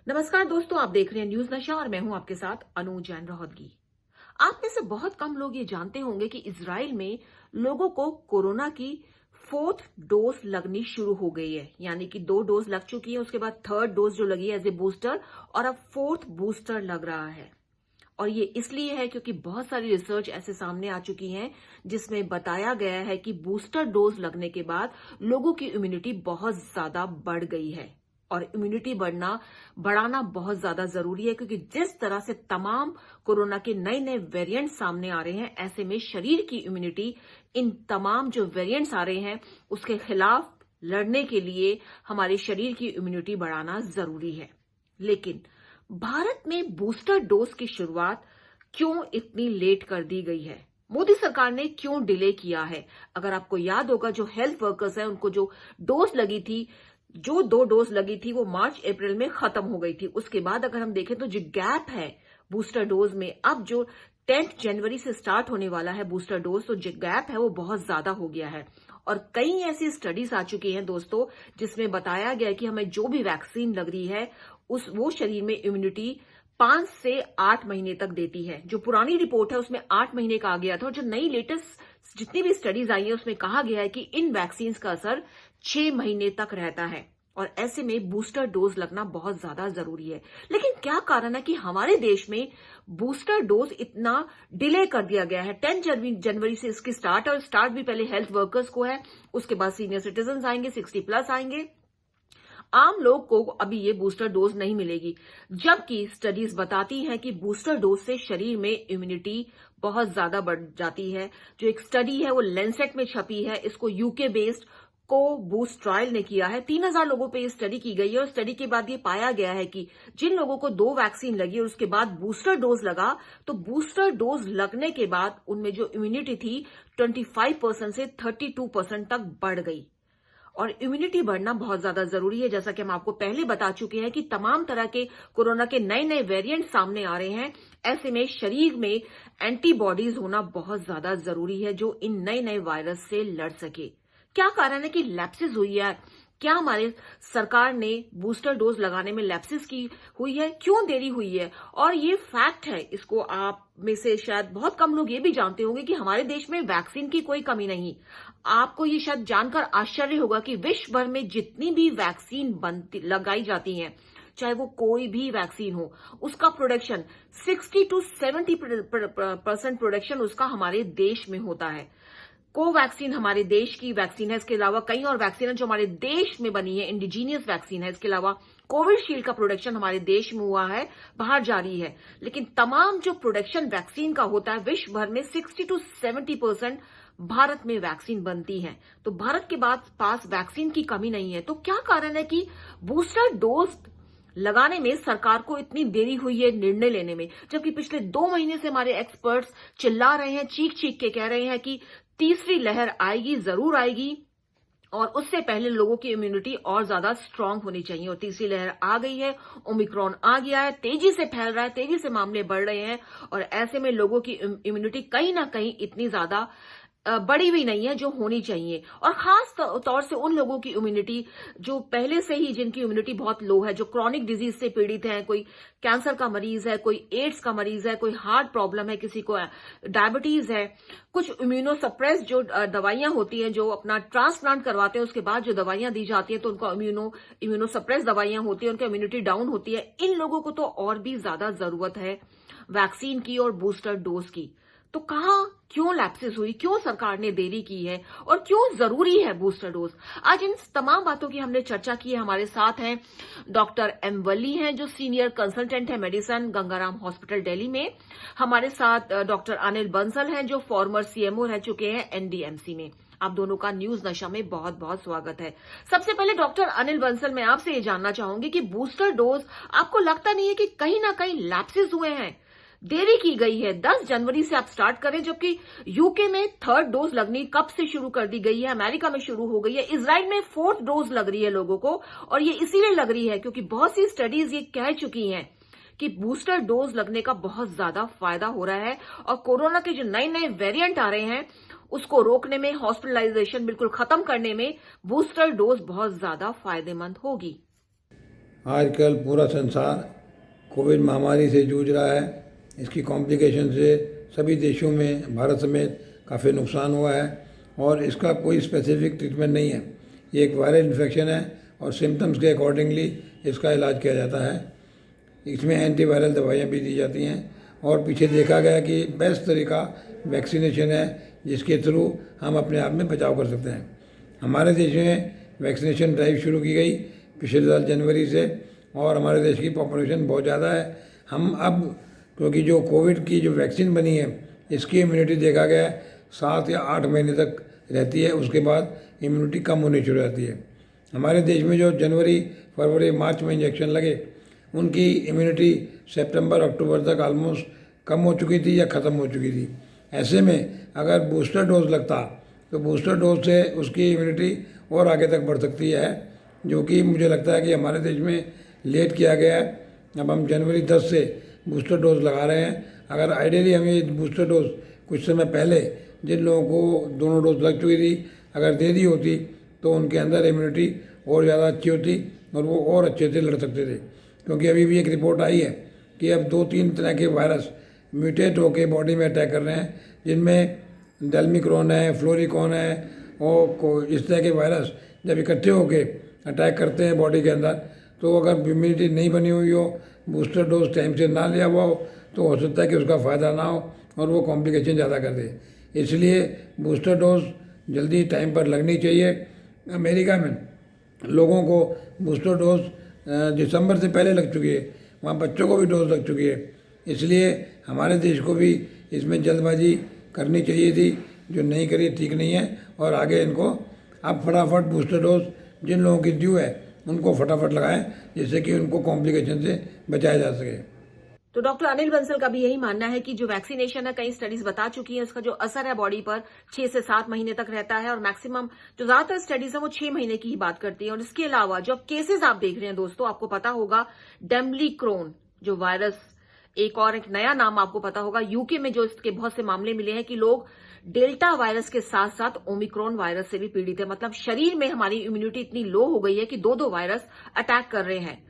नमस्कार दोस्तों, आप देख रहे हैं न्यूज नशा और मैं हूं आपके साथ अनु जैन रोहतगी। आप में से बहुत कम लोग ये जानते होंगे कि इजराइल में लोगों को कोरोना की फोर्थ डोज लगनी शुरू हो गई है। यानी कि 2 डोज लग चुकी है, उसके बाद थर्ड डोज जो लगी है एज ए बूस्टर, और अब फोर्थ बूस्टर लग रहा है। और ये इसलिए है क्योंकि बहुत सारी रिसर्च ऐसे सामने आ चुकी हैं जिसमें बताया गया है कि बूस्टर डोज लगने के बाद लोगों की इम्यूनिटी बहुत ज्यादा बढ़ गई है। और इम्यूनिटी बढ़ाना बहुत ज्यादा जरूरी है, क्योंकि जिस तरह से तमाम कोरोना के नए नए वेरिएंट सामने आ रहे हैं, ऐसे में शरीर की इम्यूनिटी इन तमाम जो वेरिएंट्स आ रहे हैं उसके खिलाफ लड़ने के लिए हमारे शरीर की इम्यूनिटी बढ़ाना जरूरी है। लेकिन भारत में बूस्टर डोज की शुरुआत क्यों इतनी लेट कर दी गई है? मोदी सरकार ने क्यों डिले किया है? अगर आपको याद होगा, जो हेल्थ वर्कर्स हैं उनको जो डोज लगी थी, जो 2 डोज लगी थी, वो मार्च अप्रैल में खत्म हो गई थी। उसके बाद अगर हम देखें तो जो गैप है बूस्टर डोज में, अब जो 10 जनवरी से स्टार्ट होने वाला है बूस्टर डोज, तो जो गैप है वो बहुत ज्यादा हो गया है। और कई ऐसी स्टडीज आ चुकी हैं दोस्तों जिसमें बताया गया है कि हमें जो भी वैक्सीन लग रही है वो शरीर में इम्यूनिटी 5 से 8 महीने तक देती है। जो पुरानी रिपोर्ट है उसमें 8 महीने का आ गया था, और जो नई लेटेस्ट जितनी भी स्टडीज आई है उसमें कहा गया है कि इन वैक्सीन का असर 6 महीने तक रहता है। और ऐसे में बूस्टर डोज लगना बहुत ज्यादा जरूरी है। लेकिन क्या कारण है कि हमारे देश में बूस्टर डोज इतना डिले कर दिया गया है? 10 जनवरी से इसकी स्टार्ट, और स्टार्ट भी पहले हेल्थ वर्कर्स को है, उसके बाद सीनियर सिटीजन आएंगे, 60+ आएंगे। आम लोग को अभी ये बूस्टर डोज नहीं मिलेगी, जबकि स्टडीज बताती हैं कि बूस्टर डोज से शरीर में इम्यूनिटी बहुत ज्यादा बढ़ जाती है। जो एक स्टडी है वो लेंसेट में छपी है, इसको यूके बेस्ड को बूस्ट ट्रायल ने किया है। 3000 लोगों पे ये स्टडी की गई है, और स्टडी के बाद ये पाया गया है कि जिन लोगों को 2 वैक्सीन लगी और उसके बाद बूस्टर डोज लगा, तो बूस्टर डोज लगने के बाद उनमें जो इम्यूनिटी थी 25% से 32% तक बढ़ गई। और इम्यूनिटी बढ़ना बहुत ज्यादा जरूरी है। जैसा कि हम आपको पहले बता चुके हैं कि तमाम तरह के कोरोना के नए नए वेरिएंट सामने आ रहे हैं। ऐसे में शरीर में एंटीबॉडीज होना बहुत ज्यादा जरूरी है जो इन नए नए वायरस से लड़ सके। क्या कारण है कि लैप्सिस हुई है? क्या हमारे सरकार ने बूस्टर डोज लगाने में लैप्सिस की हुई है? क्यों देरी हुई है? और ये फैक्ट है, इसको आप में से शायद बहुत कम लोग ये भी जानते होंगे कि हमारे देश में वैक्सीन की कोई कमी नहीं। आपको ये शायद जानकर आश्चर्य होगा कि विश्व भर में जितनी भी वैक्सीन लगाई जाती हैं, चाहे वो कोई भी वैक्सीन हो, उसका प्रोडक्शन 60 to 70% प्रोडक्शन उसका हमारे देश में होता है। कोवैक्सीन हमारे देश की वैक्सीन है, इसके अलावा कई और वैक्सीन है जो हमारे देश में बनी है, इंडिजीनियस वैक्सीन है। इसके अलावा कोविशील्ड का प्रोडक्शन हमारे देश में हुआ है, बाहर जारी है। लेकिन तमाम जो प्रोडक्शन वैक्सीन का होता है विश्व भर में 60 to 70% भारत में वैक्सीन बनती है। तो भारत के पास वैक्सीन की कमी नहीं है। तो क्या कारण है कि बूस्टर डोज लगाने में सरकार को इतनी देरी हुई है निर्णय लेने में? जबकि पिछले 2 महीने से हमारे एक्सपर्ट्स चिल्ला रहे हैं, चीख चीख के कह रहे हैं कि तीसरी लहर आएगी, जरूर आएगी, और उससे पहले लोगों की इम्यूनिटी और ज्यादा स्ट्रांग होनी चाहिए। और तीसरी लहर आ गई है, ओमिक्रॉन आ गया है, तेजी से फैल रहा है, तेजी से मामले बढ़ रहे हैं, और ऐसे में लोगों की इम्यूनिटी कहीं ना कहीं इतनी ज्यादा बड़ी भी नहीं है जो होनी चाहिए। और खास तौर से उन लोगों की इम्यूनिटी जो पहले से ही, जिनकी इम्यूनिटी बहुत लो है, जो क्रॉनिक डिजीज से पीड़ित हैं, कोई कैंसर का मरीज है, कोई एड्स का मरीज है, कोई हार्ट प्रॉब्लम है, किसी को डायबिटीज है, कुछ इम्यूनोसप्रेस जो दवाइयां होती हैं, जो अपना ट्रांसप्लांट करवाते हैं उसके बाद जो दवाइयां दी जाती है, तो उनको इम्यूनोसप्रेस दवाइयां होती है, उनकी इम्यूनिटी डाउन होती है। इन लोगों को तो और भी ज्यादा जरूरत है वैक्सीन की और बूस्टर डोज की। तो क्यों लैप्सिस हुई, क्यों सरकार ने देरी की है, और क्यों जरूरी है बूस्टर डोज? आज इन तमाम बातों की हमने चर्चा की है। हमारे साथ हैं डॉक्टर एम वली हैं, जो सीनियर कंसल्टेंट है मेडिसिन, गंगाराम हॉस्पिटल दिल्ली में। हमारे साथ डॉक्टर अनिल बंसल हैं, जो फॉर्मर सीएमओ रह चुके हैं एनडीएमसी में। आप दोनों का न्यूज नशा में बहुत बहुत स्वागत है। सबसे पहले डॉक्टर अनिल बंसल, मैं आपसे ये जानना चाहूंगी कि बूस्टर डोज आपको लगता नहीं है कि कहीं ना कहीं लैप्सिस हुए हैं, देरी की गई है? 10 जनवरी से आप स्टार्ट करें, जबकि यूके में थर्ड डोज लगनी कब से शुरू कर दी गई है, अमेरिका में शुरू हो गई है, इजराइल में फोर्थ डोज लग रही है लोगों को। और ये इसीलिए लग रही है क्योंकि बहुत सी स्टडीज ये कह चुकी हैं कि बूस्टर डोज लगने का बहुत ज्यादा फायदा हो रहा है, और कोरोना के जो नए नए वेरिएंट आ रहे हैं उसको रोकने में, हॉस्पिटलाइजेशन बिल्कुल खत्म करने में बूस्टर डोज बहुत ज्यादा फायदेमंद होगी। आजकल पूरा संसार कोविड महामारी से जूझ रहा है। इसकी कॉम्प्लिकेशन से सभी देशों में भारत समेत काफ़ी नुकसान हुआ है और इसका कोई स्पेसिफिक ट्रीटमेंट नहीं है। ये एक वायरल इन्फेक्शन है और सिम्टम्स के अकॉर्डिंगली इसका इलाज किया जाता है। इसमें एंटीवायरल दवाइयाँ भी दी जाती हैं और पीछे देखा गया कि बेस्ट तरीका वैक्सीनेशन है, जिसके थ्रू हम अपने आप में बचाव कर सकते हैं। हमारे देश में वैक्सीनेशन ड्राइव शुरू की गई पिछले साल जनवरी से और हमारे देश की पॉपुलेशन बहुत ज़्यादा है। हम अब क्योंकि जो कोविड की जो वैक्सीन बनी है इसकी इम्यूनिटी देखा गया है 7 या 8 महीने तक रहती है, उसके बाद इम्यूनिटी कम होनी शुरू हो जाती है। हमारे देश में जो जनवरी फरवरी मार्च में इंजेक्शन लगे उनकी इम्यूनिटी सितंबर अक्टूबर तक ऑलमोस्ट कम हो चुकी थी या ख़त्म हो चुकी थी। ऐसे में अगर बूस्टर डोज लगता तो बूस्टर डोज से उसकी इम्यूनिटी और आगे तक बढ़ सकती है, जो कि मुझे लगता है कि हमारे देश में लेट किया गया है। अब हम जनवरी 10 से बूस्टर डोज लगा रहे हैं। अगर आइडियली हमें बूस्टर डोज कुछ समय पहले जिन लोगों को दोनों डोज लग चुकी थी अगर दे दी होती तो उनके अंदर इम्यूनिटी और ज़्यादा अच्छी होती और वो और अच्छे से लड़ सकते थे। क्योंकि अभी भी एक रिपोर्ट आई है कि अब 2-3 तरह के वायरस म्यूटेट होकर बॉडी में अटैक कर रहे हैं, जिनमें डेल्मिक्रॉन है, फ्लोरिकॉन है और इस तरह के वायरस जब इकट्ठे होकर अटैक करते हैं बॉडी के अंदर, तो अगर इम्यूनिटी नहीं बनी हुई हो, बूस्टर डोज टाइम से ना लिया हुआ हो, तो हो सकता है कि उसका फ़ायदा ना हो और वो कॉम्प्लिकेशन ज़्यादा कर दे। इसलिए बूस्टर डोज जल्दी टाइम पर लगनी चाहिए। अमेरिका में लोगों को बूस्टर डोज दिसंबर से पहले लग चुकी है, वहाँ बच्चों को भी डोज लग चुकी है। इसलिए हमारे देश को भी इसमें जल्दबाजी करनी चाहिए थी, जो नहीं करी ठीक नहीं है। और आगे इनको अब फटाफट बूस्टर डोज जिन लोगों की ड्यू है उनको फटाफट लगाएं, जिससे कि उनको कॉम्प्लिकेशन से बचाया जा सके। तो डॉक्टर अनिल बंसल का भी यही मानना है कि जो वैक्सीनेशन है, कई स्टडीज बता चुकी हैं, उसका जो असर है बॉडी पर 6 से 7 महीने तक रहता है और मैक्सिमम जो ज्यादातर स्टडीज है वो 6 महीने की ही बात करती है। और इसके अलावा जो केसेस आप देख रहे हैं दोस्तों, आपको पता होगा डेमलीक्रोन जो वायरस, एक नया नाम आपको पता होगा, यूके में जो इसके बहुत से मामले मिले हैं कि लोग डेल्टा वायरस के साथ साथ ओमिक्रॉन वायरस से भी पीड़ित है। मतलब शरीर में हमारी इम्यूनिटी इतनी लो हो गई है कि दो वायरस अटैक कर रहे हैं।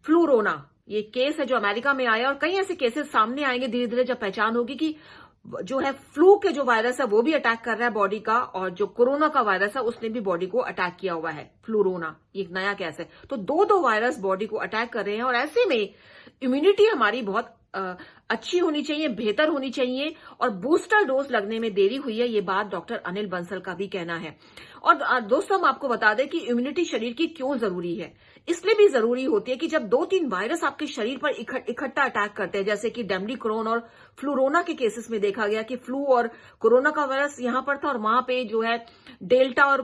फ्लूरोना ये केस है जो अमेरिका में आया और कई ऐसे केसेस सामने आएंगे धीरे धीरे, जब पहचान होगी कि जो है फ्लू के जो वायरस है वो भी अटैक कर रहा है बॉडी का, और जो कोरोना का वायरस है उसने भी बॉडी को अटैक किया हुआ है। फ्लूरोना ये एक नया केस है। तो दो वायरस बॉडी को अटैक कर रहे हैं और ऐसे में इम्यूनिटी हमारी बहुत अच्छी होनी चाहिए, बेहतर होनी चाहिए। और बूस्टर डोज लगने में देरी हुई है, ये बात डॉक्टर अनिल बंसल का भी कहना है। और दोस्तों हम आपको बता दें कि इम्यूनिटी शरीर की क्यों जरूरी है। इसलिए भी जरूरी होती है कि जब 2-3 वायरस आपके शरीर पर इकट्ठा अटैक करते हैं, जैसे कि डेमलीक्रोन और फ्लूरोना के केसेस में देखा गया कि फ्लू और कोरोना का वायरस यहां पर था और वहां पे जो है डेल्टा और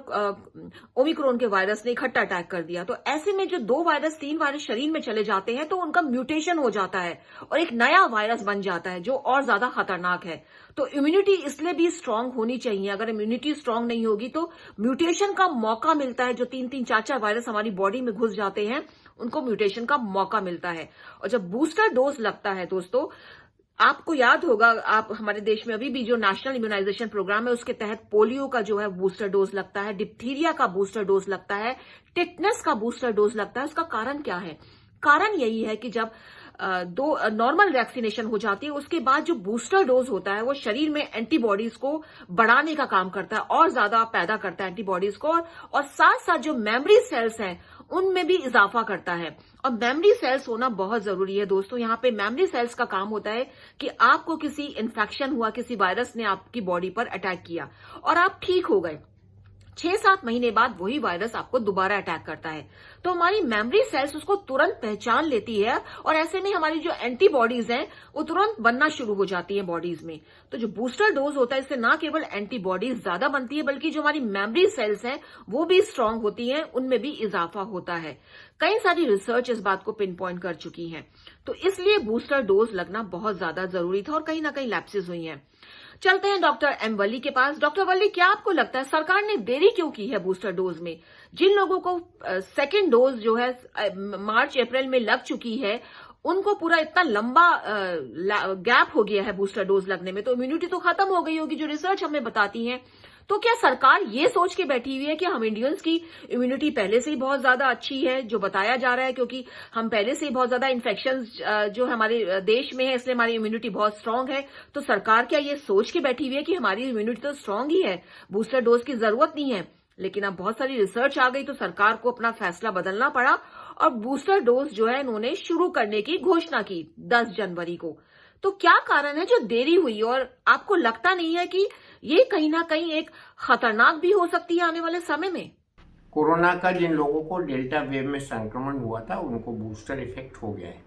ओमिक्रॉन के वायरस ने इकट्ठा अटैक कर दिया। तो ऐसे में जो 2 वायरस 3 वायरस शरीर में चले जाते हैं तो उनका म्यूटेशन हो जाता है और एक नया वायरस बन जाता है जो और ज्यादा खतरनाक है। तो इम्यूनिटी इसलिए भी स्ट्रांग होनी चाहिए। अगर इम्यूनिटी स्ट्रांग नहीं होगी तो म्यूटेशन का मौका मिलता है। जो 3-3, 4-4 वायरस हमारी बॉडी में घुस जाते हैं उनको म्यूटेशन का मौका मिलता है। और जब बूस्टर डोज लगता है दोस्तों, आपको याद होगा, आप हमारे देश में अभी भी जो नेशनल इम्यूनाइजेशन प्रोग्राम है उसके तहत पोलियो का जो है बूस्टर डोज लगता है, डिप्थीरिया का बूस्टर डोज लगता है, टिटनेस का बूस्टर डोज लगता है। उसका कारण क्या है? कारण यही है कि जब दो नॉर्मल वैक्सीनेशन हो जाती है उसके बाद जो बूस्टर डोज होता है वो शरीर में एंटीबॉडीज को बढ़ाने का काम करता है और ज्यादा पैदा करता है एंटीबॉडीज को, और साथ साथ जो मेमोरी सेल्स हैं उनमें भी इजाफा करता है। और मेमोरी सेल्स होना बहुत जरूरी है दोस्तों। यहाँ पे मेमोरी सेल्स का काम होता है कि आपको किसी इन्फेक्शन हुआ, किसी वायरस ने आपकी बॉडी पर अटैक किया और आप ठीक हो गए, 6-7 महीने बाद वही वायरस आपको दोबारा अटैक करता है। तो हमारी मेमोरी सेल्स उसको तुरंत पहचान लेती है और ऐसे में हमारी जो एंटीबॉडीज हैं वो तुरंत बनना शुरू हो जाती हैं बॉडीज में। तो जो बूस्टर डोज होता है इससे ना केवल एंटीबॉडीज ज्यादा बनती है बल्कि जो हमारी मेमोरी सेल्स हैं वो भी स्ट्रांग होती हैं, उनमें भी इजाफा होता है। कई सारी रिसर्च इस बात को पिन पॉइंट कर चुकी है। तो इसलिए बूस्टर डोज लगना बहुत ज्यादा जरूरी था और कहीं ना कहीं लैप्सेस हुई हैं। चलते हैं डॉक्टर एम वली के पास। डॉक्टर वली, क्या आपको लगता है सरकार ने देरी क्यों की है बूस्टर डोज में? जिन लोगों को सेकेंड डोज जो है मार्च अप्रैल में लग चुकी है उनको पूरा इतना लंबा गैप हो गया है बूस्टर डोज लगने में, तो इम्यूनिटी तो खत्म हो गई होगी जो रिसर्च हमें बताती है। तो क्या सरकार ये सोच के बैठी हुई है कि हम इंडियंस की इम्यूनिटी पहले से ही बहुत ज्यादा अच्छी है, जो बताया जा रहा है, क्योंकि हम पहले से ही बहुत ज्यादा इन्फेक्शन जो हमारे देश में है, इसलिए हमारी इम्यूनिटी बहुत स्ट्रांग है। तो सरकार क्या ये सोच के बैठी हुई है कि हमारी इम्यूनिटी तो स्ट्रांग ही है, बूस्टर डोज की जरूरत नहीं है? लेकिन अब बहुत सारी रिसर्च आ गई तो सरकार को अपना फैसला बदलना पड़ा और बूस्टर डोज जो है इन्होंने शुरू करने की घोषणा की 10 जनवरी को। तो क्या कारण है जो देरी हुई, और आपको लगता नहीं है कि ये कहीं ना कहीं एक खतरनाक भी हो सकती है आने वाले समय में? कोरोना का जिन लोगों को डेल्टा वेव में संक्रमण हुआ था उनको बूस्टर इफेक्ट हो गया है,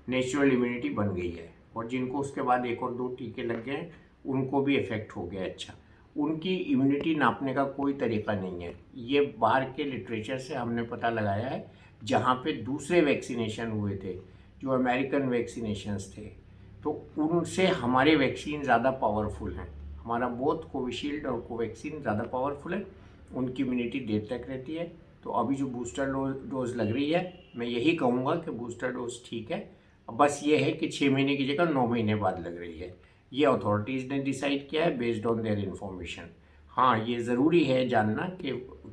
नेचुरल इम्यूनिटी बन गई है, और जिनको उसके बाद 1 और 2 टीके लग गए उनको भी इफेक्ट हो गया है। अच्छा, उनकी इम्यूनिटी नापने का कोई तरीका नहीं है। ये बाहर के लिटरेचर से हमने पता लगाया है, जहाँ पे दूसरे वैक्सीनेशन हुए थे, जो अमेरिकन वैक्सीनेशंस थे, तो उनसे हमारे वैक्सीन ज़्यादा पावरफुल हैं। हमारा बोथ कोविशील्ड और कोवैक्सीन ज़्यादा पावरफुल है, उनकी इम्यूनिटी देर तक रहती है। तो अभी जो बूस्टर डोज लग रही है, मैं यही कहूँगा कि बूस्टर डोज ठीक है, बस ये है कि 6 महीने की जगह 9 महीने बाद लग रही है। ये अथॉरिटीज़ ने डिसाइड किया है बेस्ड ऑन देयर इन्फॉर्मेशन। हाँ, ये ज़रूरी है जानना कि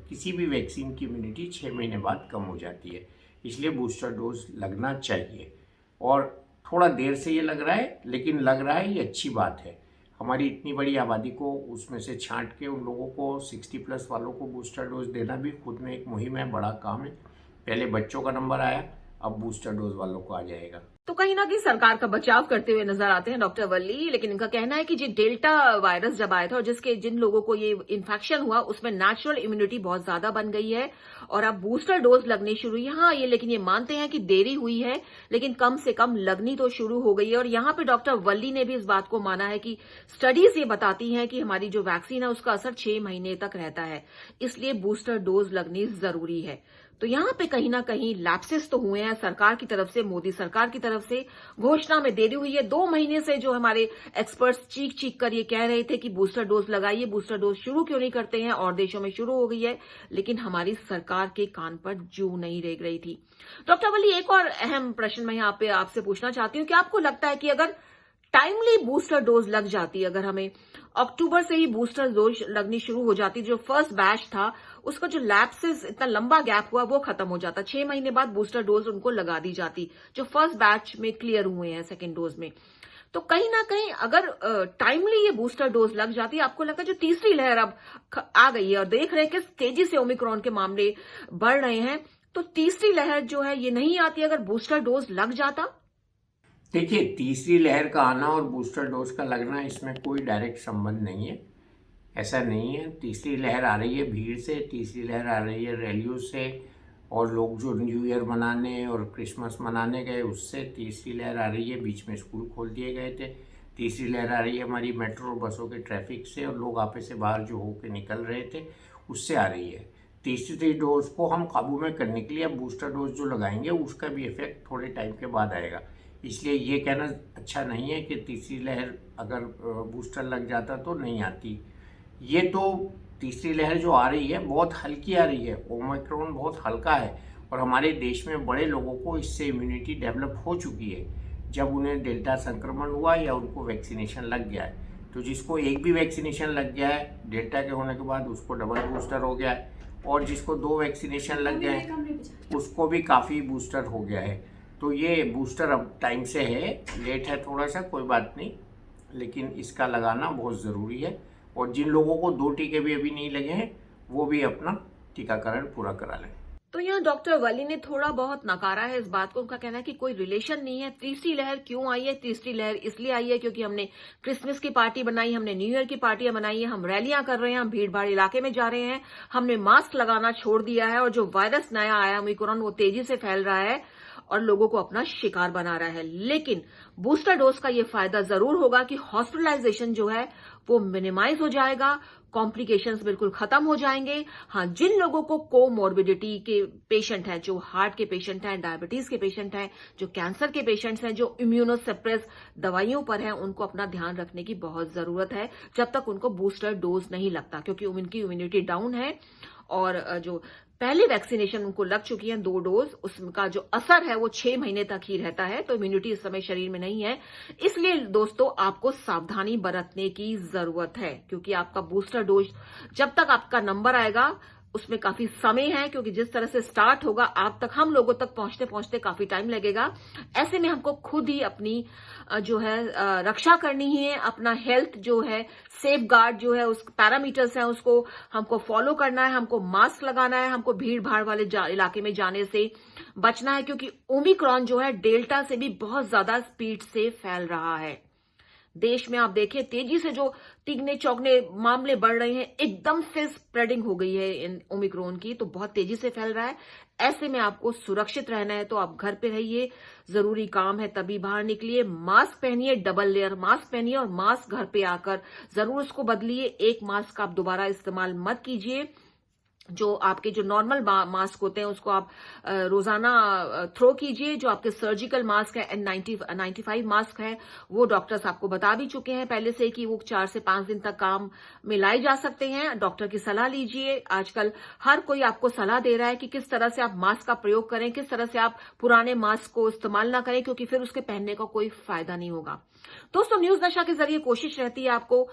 किसी भी वैक्सीन की इम्यूनिटी 6 महीने बाद कम हो जाती है, इसलिए बूस्टर डोज लगना चाहिए। और थोड़ा देर से ये लग रहा है, लेकिन लग रहा है, ये अच्छी बात है। हमारी इतनी बड़ी आबादी को उसमें से छांट के उन लोगों को 60+ वालों को बूस्टर डोज देना भी खुद में एक मुहिम है, बड़ा काम है। पहले बच्चों का नंबर आया, अब बूस्टर डोज वालों को आ जाएगा। तो कहीं ना कहीं सरकार का बचाव करते हुए नजर आते हैं डॉक्टर वल्ली, लेकिन इनका कहना है कि जो डेल्टा वायरस जब आया था और जिन लोगों को ये इन्फेक्शन हुआ उसमें नेचुरल इम्यूनिटी बहुत ज्यादा बन गई है और अब बूस्टर डोज लगनी शुरू हुई है। हाँ, लेकिन ये मानते हैं कि देरी हुई है, लेकिन कम से कम लगनी तो शुरू हो गई है। और यहाँ पे डॉक्टर वल्ली ने भी इस बात को माना है कि स्टडीज ये बताती हैं कि हमारी जो वैक्सीन है उसका असर 6 महीने तक रहता है, इसलिए बूस्टर डोज लगनी जरूरी है। तो यहाँ पे कहीं ना कहीं लैप्सेस तो हुए हैं सरकार की तरफ से, मोदी सरकार की तरफ से घोषणा में देरी हुई है। 2 महीने से जो हमारे एक्सपर्ट्स चीख कर ये कह रहे थे कि बूस्टर डोज लगाइए, बूस्टर डोज शुरू क्यों नहीं करते हैं, और देशों में शुरू हो गई है, लेकिन हमारी सरकार के कान पर जू नहीं रेंग रही थी। डॉक्टर वल्ली, एक और अहम प्रश्न मैं यहाँ पे आपसे पूछना चाहती हूँ कि आपको लगता है कि अगर टाइमली बूस्टर डोज लग जाती, अगर हमें अक्टूबर से ही बूस्टर डोज लगनी शुरू हो जाती, जो फर्स्ट बैच था उसका जो लैप्सेस इतना लंबा गैप हुआ वो खत्म हो जाता, 6 महीने बाद बूस्टर डोज उनको लगा दी जाती, जो फर्स्ट बैच में क्लियर हुए हैं सेकेंड डोज में, तो कहीं ना कहीं अगर टाइमली ये बूस्टर डोज लग जाती, आपको लगता है जो तीसरी लहर अब आ गई है और देख रहे हैं किस तेजी से ओमिक्रॉन के मामले बढ़ रहे हैं, तो तीसरी लहर जो है ये नहीं आती अगर बूस्टर डोज लग जाता? देखिए, तीसरी लहर का आना और बूस्टर डोज का लगना, इसमें कोई डायरेक्ट संबंध नहीं है। ऐसा नहीं है। तीसरी लहर आ रही है भीड़ से, तीसरी लहर आ रही है रैलियों से, और लोग जो न्यू ईयर मनाने और क्रिसमस मनाने गए उससे तीसरी लहर आ रही है। बीच में स्कूल खोल दिए गए थे। तीसरी लहर आ रही है हमारी मेट्रो और बसों के ट्रैफिक से, और लोग आपस से बाहर जो होकर निकल रहे थे उससे आ रही है। तीसरी डोज को हम काबू में करने के लिए अब बूस्टर डोज जो लगाएंगे उसका भी इफेक्ट थोड़े टाइम के बाद आएगा। इसलिए ये कहना अच्छा नहीं है कि तीसरी लहर अगर बूस्टर लग जाता तो नहीं आती। ये तो तीसरी लहर जो आ रही है बहुत हल्की आ रही है, ओमिक्रॉन बहुत हल्का है, और हमारे देश में बड़े लोगों को इससे इम्यूनिटी डेवलप हो चुकी है जब उन्हें डेल्टा संक्रमण हुआ या उनको वैक्सीनेशन लग गया है। तो जिसको एक भी वैक्सीनेशन लग गया है डेल्टा के होने के बाद उसको डबल बूस्टर हो गया है, और जिसको 2 वैक्सीनेशन लग गए उसको भी काफ़ी बूस्टर हो गया है। तो ये बूस्टर अब टाइम से है, लेट है थोड़ा सा, कोई बात नहीं, लेकिन इसका लगाना बहुत ज़रूरी है। और जिन लोगों को 2 टीके भी अभी नहीं लगे हैं वो भी अपना टीकाकरण पूरा करा लें। तो यहाँ डॉक्टर वली ने थोड़ा बहुत नकारा है इस बात को। उनका कहना है कि कोई रिलेशन नहीं है। तीसरी लहर क्यों आई है? तीसरी लहर इसलिए आई है क्योंकि हमने क्रिसमस की पार्टी बनाई, हमने न्यू ईयर की पार्टियां बनाई है, हम रैलियां कर रहे हैं, हम भीड़ भाड़ इलाके में जा रहे हैं, हमने मास्क लगाना छोड़ दिया है, और जो वायरस नया आया ओमिक्रॉन वो तेजी से फैल रहा है और लोगों को अपना शिकार बना रहा है। लेकिन बूस्टर डोज का ये फायदा जरूर होगा कि हॉस्पिटलाइजेशन जो है वो मिनिमाइज हो जाएगा, कॉम्प्लिकेशंस बिल्कुल खत्म हो जाएंगे। हाँ, जिन लोगों को कोमॉर्बिडिटी के पेशेंट हैं, जो हार्ट के पेशेंट हैं, डायबिटीज के पेशेंट हैं, जो कैंसर के पेशेंट्स हैं, जो इम्यूनोसप्रेस दवाइयों पर हैं, उनको अपना ध्यान रखने की बहुत जरूरत है जब तक उनको बूस्टर डोज नहीं लगता, क्योंकि उनकी इम्यूनिटी डाउन है और जो पहले वैक्सीनेशन उनको लग चुकी है 2 डोज, उसका जो असर है वो 6 महीने तक ही रहता है, तो इम्यूनिटी इस समय शरीर में नहीं है। इसलिए दोस्तों आपको सावधानी बरतने की जरूरत है, क्योंकि आपका बूस्टर डोज जब तक आपका नंबर आएगा उसमें काफी समय है, क्योंकि जिस तरह से स्टार्ट होगा आप तक, हम लोगों तक पहुंचते पहुंचते काफी टाइम लगेगा। ऐसे में हमको खुद ही अपनी जो है रक्षा करनी है, अपना हेल्थ जो है, सेफ गार्ड जो है, उस पैरामीटर्स हैं उसको हमको फॉलो करना है, हमको मास्क लगाना है, हमको भीड़ भाड़ वाले इलाके में जाने से बचना है, क्योंकि ओमिक्रॉन जो है डेल्टा से भी बहुत ज्यादा स्पीड से फैल रहा है। देश में आप देखिए तेजी से जो तिगने चौगने मामले बढ़ रहे हैं, एकदम से स्प्रेडिंग हो गई है इन ओमिक्रॉन की, तो बहुत तेजी से फैल रहा है। ऐसे में आपको सुरक्षित रहना है तो आप घर पे रहिए, जरूरी काम है तभी बाहर निकलिए, मास्क पहनिए, डबल लेयर मास्क पहनिए, और मास्क घर पे आकर जरूर उसको बदलिए। एक मास्क आप दोबारा इस्तेमाल मत कीजिए। जो आपके जो नॉर्मल मास्क होते हैं उसको आप रोजाना थ्रो कीजिए। जो आपके सर्जिकल मास्क है N95 मास्क है, वो डॉक्टर्स आपको बता भी चुके हैं पहले से कि वो 4 से 5 दिन तक काम में लाए जा सकते हैं। डॉक्टर की सलाह लीजिए। आजकल हर कोई आपको सलाह दे रहा है कि किस तरह से आप मास्क का प्रयोग करें, किस तरह से आप पुराने मास्क को इस्तेमाल ना करें, क्योंकि फिर उसके पहनने का कोई फायदा नहीं होगा। दोस्तों न्यूज नशा के जरिए कोशिश रहती है आपको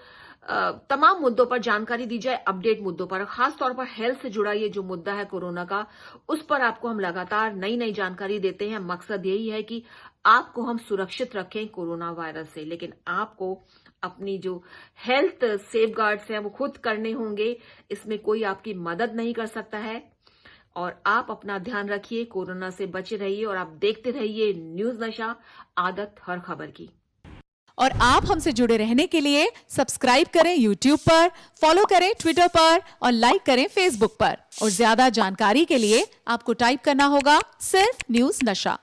तमाम मुद्दों पर जानकारी दी जाए, अपडेट मुद्दों पर, खास तौर पर हेल्थ से जुड़ा ये जो मुद्दा है कोरोना का, उस पर आपको हम लगातार नई नई जानकारी देते हैं। मकसद यही है कि आपको हम सुरक्षित रखें कोरोना वायरस से, लेकिन आपको अपनी जो हेल्थ सेफ गार्ड्स हैं वो खुद करने होंगे। इसमें कोई आपकी मदद नहीं कर सकता है। और आप अपना ध्यान रखिए, कोरोना से बचे रहिए, और आप देखते रहिए न्यूज नशा, आदत हर खबर की। और आप हमसे जुड़े रहने के लिए सब्सक्राइब करें YouTube पर, फॉलो करें Twitter पर और लाइक करें Facebook पर। और ज्यादा जानकारी के लिए आपको टाइप करना होगा सिर्फ न्यूज नशा।